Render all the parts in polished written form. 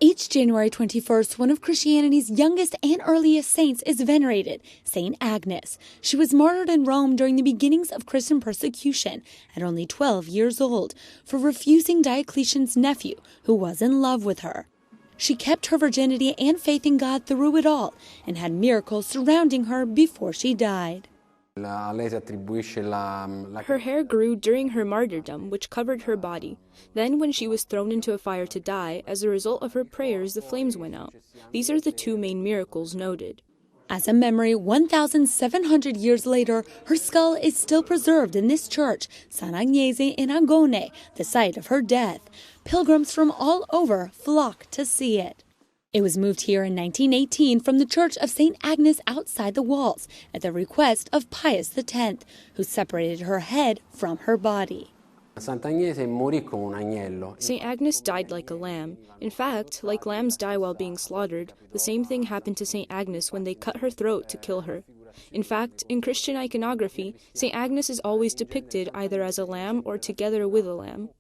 Each January 21st, one of Christianity's youngest and earliest saints is venerated, Saint Agnes. She was martyred in Rome during the beginnings of Christian persecution at only 12 years old for refusing Diocletian's nephew, who was in love with her. She kept her virginity and faith in God through it all and had miracles surrounding her before she died. Her hair grew during her martyrdom, which covered her body. Then, when she was thrown into a fire to die, as a result of her prayers, the flames went out. These are the two main miracles noted. As a memory, 1,700 years later, her skull is still preserved in this church, San Agnese in Agone, the site of her death. Pilgrims from all over flock to see it. It was moved here in 1918 from the Church of St. Agnes outside the walls at the request of Pius X, who separated her head from her body. St. Agnes died like a lamb. In fact, like lambs die while being slaughtered, the same thing happened to St. Agnes when they cut her throat to kill her. In fact, in Christian iconography, St. Agnes is always depicted either as a lamb or together with a lamb.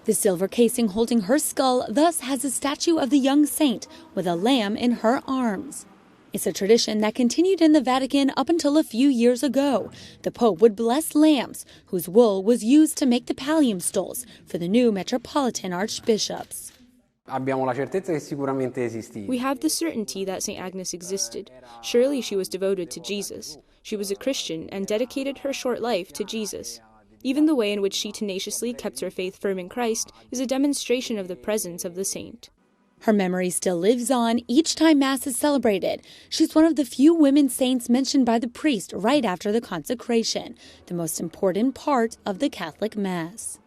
The silver casing holding her skull thus has a statue of the young saint with a lamb in her arms. It's a tradition that continued in the Vatican up until a few years ago. The Pope would bless lambs, whose wool was used to make the pallium stoles for the new metropolitan archbishops. We have the certainty that St. Agnes existed. Surely she was devoted to Jesus. She was a Christian and dedicated her short life to Jesus. Even the way in which she tenaciously kept her faith firm in Christ is a demonstration of the presence of the saint. Her memory still lives on each time Mass is celebrated. She's one of the few women saints mentioned by the priest right after the consecration, the most important part of the Catholic Mass.